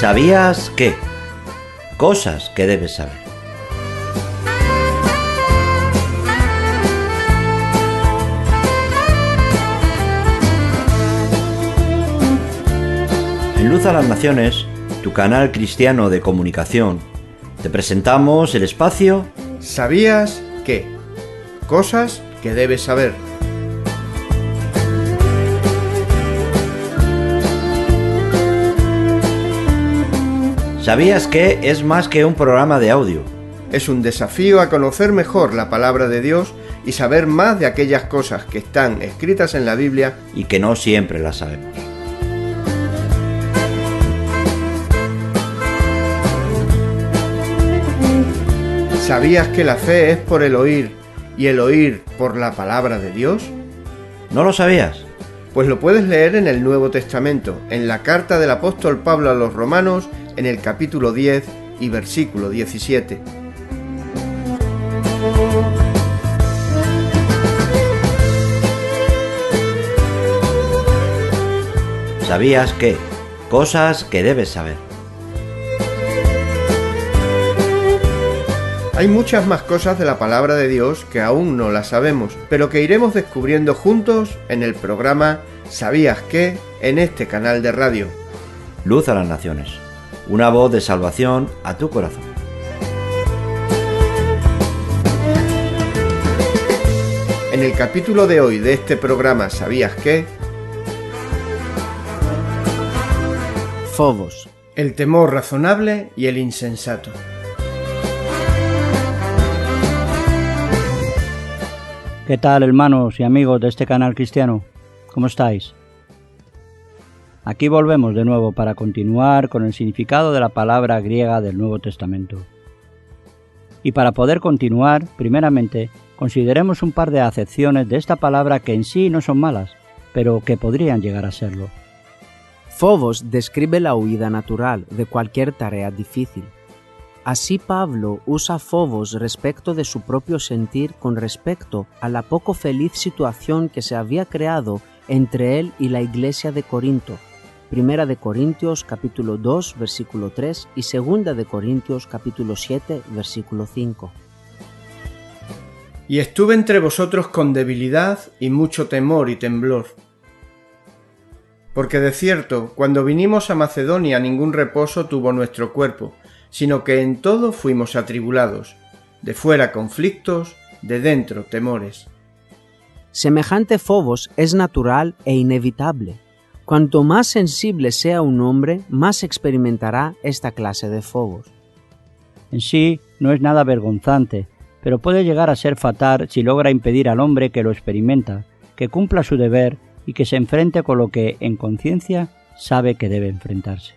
¿Sabías qué? Cosas que debes saber. En Luz a las Naciones, tu canal cristiano de comunicación, te presentamos el espacio ¿Sabías qué? Cosas que debes saber. ¿Sabías que es más que un programa de audio? Es un desafío a conocer mejor la palabra de Dios y saber más de aquellas cosas que están escritas en la Biblia y que no siempre las sabemos. ¿Sabías que la fe es por el oír y el oír por la palabra de Dios? ¿No lo sabías? Pues lo puedes leer en el Nuevo Testamento, en la carta del apóstol Pablo a los Romanos, en el capítulo 10 y versículo 17. ¿Sabías qué? Cosas que debes saber. Hay muchas más cosas de la palabra de Dios que aún no las sabemos, pero que iremos descubriendo juntos en el programa ¿Sabías qué? En este canal de radio. Luz a las Naciones, una voz de salvación a tu corazón. En el capítulo de hoy de este programa ¿Sabías qué? Fobos. El temor razonable y el insensato. ¿Qué tal, hermanos y amigos de este canal cristiano? ¿Cómo estáis? Aquí volvemos de nuevo para continuar con el significado de la palabra griega del Nuevo Testamento. Y para poder continuar, primeramente, consideremos un par de acepciones de esta palabra que en sí no son malas, pero que podrían llegar a serlo. Fobos describe la huida natural de cualquier tarea difícil. Así Pablo usa fobos respecto de su propio sentir con respecto a la poco feliz situación que se había creado entre él y la iglesia de Corinto. Primera de Corintios capítulo 2 versículo 3 y Segunda de Corintios capítulo 7 versículo 5. Y estuve entre vosotros con debilidad y mucho temor y temblor. Porque de cierto, cuando vinimos a Macedonia ningún reposo tuvo nuestro cuerpo, sino que en todo fuimos atribulados, de fuera conflictos, de dentro temores. Semejante fobos es natural e inevitable. Cuanto más sensible sea un hombre, más experimentará esta clase de fobos. En sí no es nada vergonzante, pero puede llegar a ser fatal si logra impedir al hombre que lo experimenta, que cumpla su deber y que se enfrente con lo que, en conciencia, sabe que debe enfrentarse.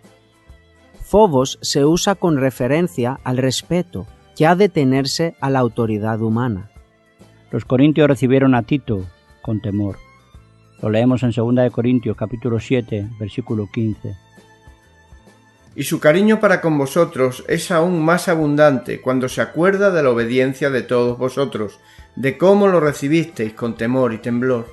Fobos se usa con referencia al respeto que ha de tenerse a la autoridad humana. Los corintios recibieron a Tito con temor. Lo leemos en 2 de Corintios capítulo 7, versículo 15. Y su cariño para con vosotros es aún más abundante cuando se acuerda de la obediencia de todos vosotros, de cómo lo recibisteis con temor y temblor.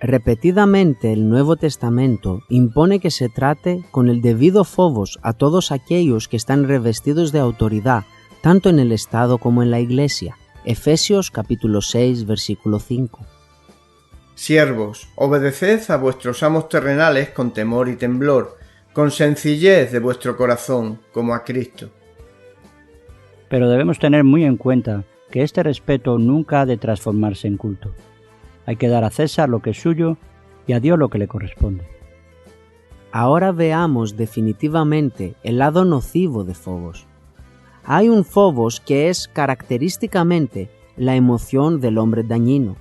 Repetidamente el Nuevo Testamento impone que se trate con el debido fobos a todos aquellos que están revestidos de autoridad, tanto en el Estado como en la Iglesia. Efesios capítulo 6, versículo 5. Siervos, obedeced a vuestros amos terrenales con temor y temblor, con sencillez de vuestro corazón, como a Cristo. Pero debemos tener muy en cuenta que este respeto nunca ha de transformarse en culto. Hay que dar a César lo que es suyo y a Dios lo que le corresponde. Ahora veamos definitivamente el lado nocivo de fobos. Hay un fobos que es característicamente la emoción del hombre dañino.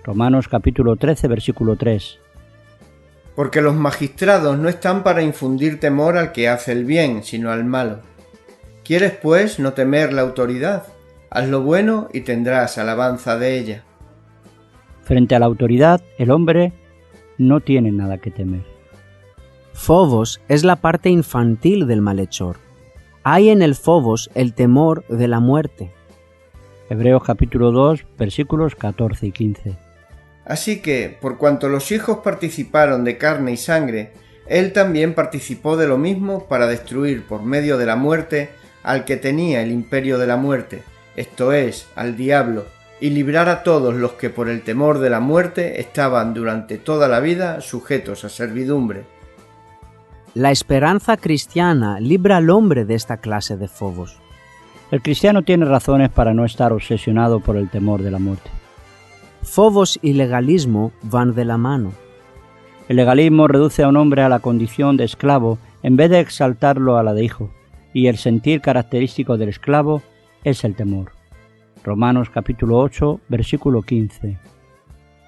Romanos capítulo 13, versículo 3. Porque los magistrados no están para infundir temor al que hace el bien, sino al malo. ¿Quieres, pues, no temer la autoridad? Haz lo bueno y tendrás alabanza de ella. Frente a la autoridad, el hombre no tiene nada que temer. Fobos es la parte infantil del malhechor. Hay en el fobos el temor de la muerte. Hebreos capítulo 2, versículos 14 y 15. Así que, por cuanto los hijos participaron de carne y sangre, él también participó de lo mismo para destruir por medio de la muerte al que tenía el imperio de la muerte, esto es, al diablo, y librar a todos los que por el temor de la muerte estaban durante toda la vida sujetos a servidumbre. La esperanza cristiana libra al hombre de esta clase de fobos. El cristiano tiene razones para no estar obsesionado por el temor de la muerte. Fobos y legalismo van de la mano. El legalismo reduce a un hombre a la condición de esclavo en vez de exaltarlo a la de hijo, y el sentir característico del esclavo es el temor. Romanos capítulo 8, versículo 15.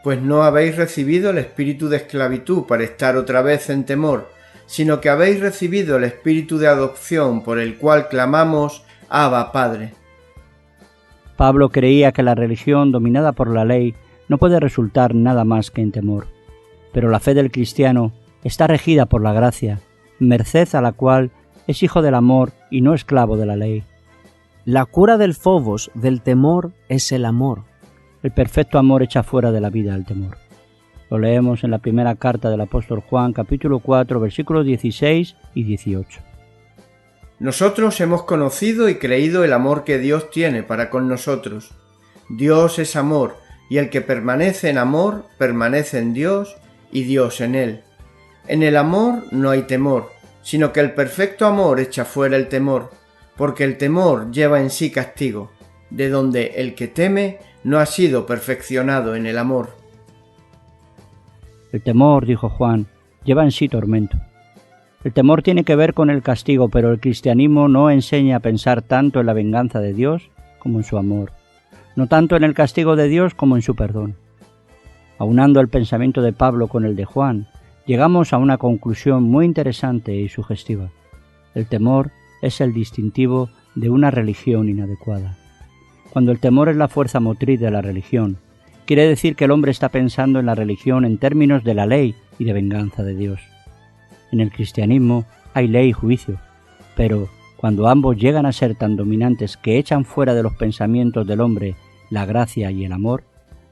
Pues no habéis recibido el espíritu de esclavitud para estar otra vez en temor, sino que habéis recibido el espíritu de adopción por el cual clamamos, Abba, Padre. Pablo creía que la religión dominada por la ley no puede resultar nada más que en temor, pero la fe del cristiano está regida por la gracia, merced a la cual es hijo del amor y no esclavo de la ley. La cura del fobos, del temor, es el amor. El perfecto amor echa fuera de la vida el temor. Lo leemos en la primera carta del apóstol Juan, capítulo 4, versículos 16 y 18. Nosotros hemos conocido y creído el amor que Dios tiene para con nosotros. Dios es amor, y el que permanece en amor, permanece en Dios, y Dios en él. En el amor no hay temor, sino que el perfecto amor echa fuera el temor, porque el temor lleva en sí castigo, de donde el que teme no ha sido perfeccionado en el amor. El temor, dijo Juan, lleva en sí tormento. El temor tiene que ver con el castigo, pero el cristianismo no enseña a pensar tanto en la venganza de Dios como en su amor, no tanto en el castigo de Dios como en su perdón. Aunando el pensamiento de Pablo con el de Juan, llegamos a una conclusión muy interesante y sugestiva. El temor es el distintivo de una religión inadecuada. Cuando el temor es la fuerza motriz de la religión, quiere decir que el hombre está pensando en la religión en términos de la ley y de venganza de Dios. En el cristianismo hay ley y juicio, pero cuando ambos llegan a ser tan dominantes que echan fuera de los pensamientos del hombre la gracia y el amor,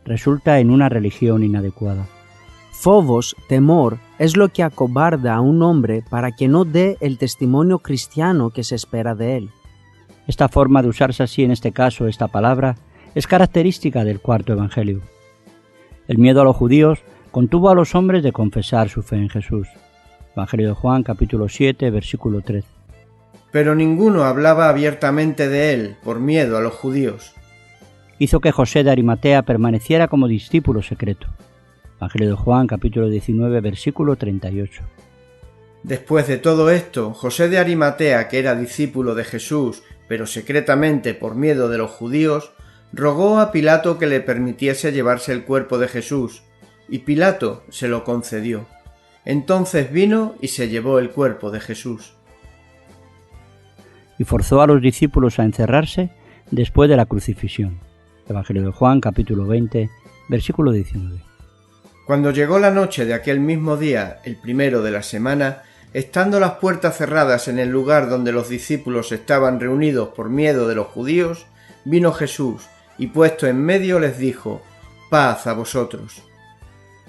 resulta en una religión inadecuada. Fobos, temor, es lo que acobarda a un hombre para que no dé el testimonio cristiano que se espera de él. Esta forma de usarse así en este caso esta palabra es característica del cuarto evangelio. El miedo a los judíos contuvo a los hombres de confesar su fe en Jesús. Evangelio de Juan, capítulo 7, versículo 13. Pero ninguno hablaba abiertamente de él por miedo a los judíos. Hizo que José de Arimatea permaneciera como discípulo secreto. Evangelio de Juan, capítulo 19, versículo 38. Después de todo esto, José de Arimatea, que era discípulo de Jesús, pero secretamente por miedo de los judíos, rogó a Pilato que le permitiese llevarse el cuerpo de Jesús, y Pilato se lo concedió. Entonces vino y se llevó el cuerpo de Jesús. Y forzó a los discípulos a encerrarse después de la crucifixión. Evangelio de Juan, capítulo 20, versículo 19. Cuando llegó la noche de aquel mismo día, el primero de la semana, estando las puertas cerradas en el lugar donde los discípulos estaban reunidos por miedo de los judíos, vino Jesús, y puesto en medio les dijo, «Paz a vosotros».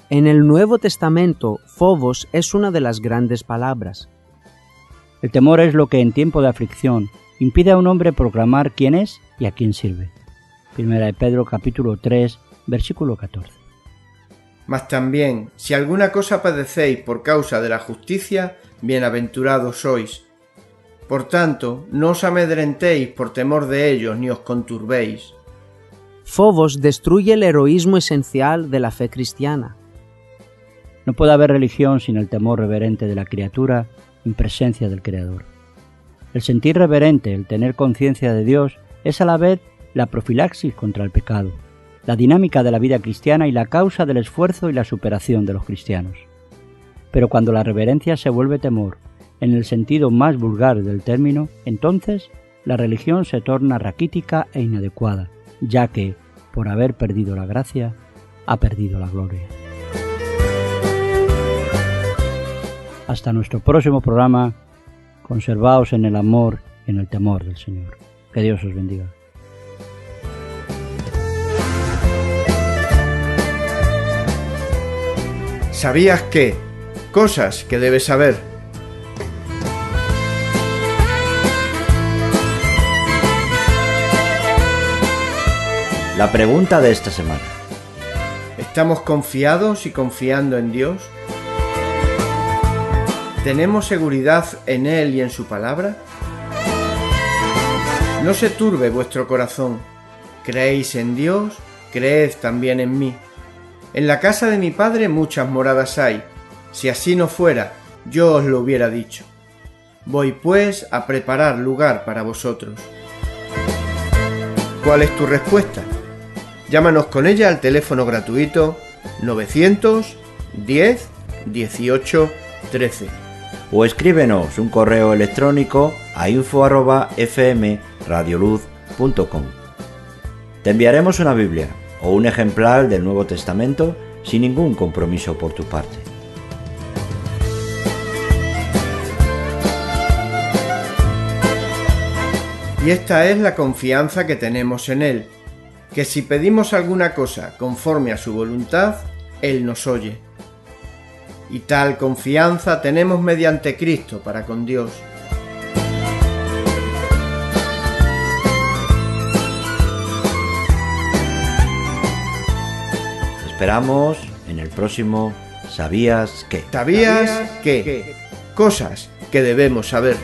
En el Nuevo Testamento, fobos es una de las grandes palabras. El temor es lo que en tiempo de aflicción impide a un hombre proclamar quién es y a quién sirve. Primera de Pedro capítulo 3, versículo 14. Mas también, si alguna cosa padecéis por causa de la justicia, bienaventurados sois. Por tanto, no os amedrentéis por temor de ellos ni os conturbéis. Fobos destruye el heroísmo esencial de la fe cristiana. No puede haber religión sin el temor reverente de la criatura en presencia del Creador. El sentir reverente, el tener conciencia de Dios, es a la vez la profilaxis contra el pecado, la dinámica de la vida cristiana y la causa del esfuerzo y la superación de los cristianos. Pero cuando la reverencia se vuelve temor, en el sentido más vulgar del término, entonces la religión se torna raquítica e inadecuada, ya que, por haber perdido la gracia, ha perdido la gloria. Hasta nuestro próximo programa, conservaos en el amor y en el temor del Señor. Que Dios os bendiga. ¿Sabías que, Cosas que debes saber. La pregunta de esta semana. ¿Estamos confiados y confiando en Dios? ¿Tenemos seguridad en Él y en su palabra? No se turbe vuestro corazón. Creéis en Dios, creed también en mí. En la casa de mi Padre muchas moradas hay. Si así no fuera, yo os lo hubiera dicho. Voy pues a preparar lugar para vosotros. ¿Cuál es tu respuesta? Llámanos con ella al teléfono gratuito 910 18 13. O escríbenos un correo electrónico a info@fmradioluz.com. Te enviaremos una Biblia o un ejemplar del Nuevo Testamento sin ningún compromiso por tu parte. Y esta es la confianza que tenemos en Él, que si pedimos alguna cosa conforme a su voluntad, Él nos oye. Y tal confianza tenemos mediante Cristo para con Dios. Esperamos en el próximo ¿Sabías qué? ¿Sabías qué? Cosas que debemos saber.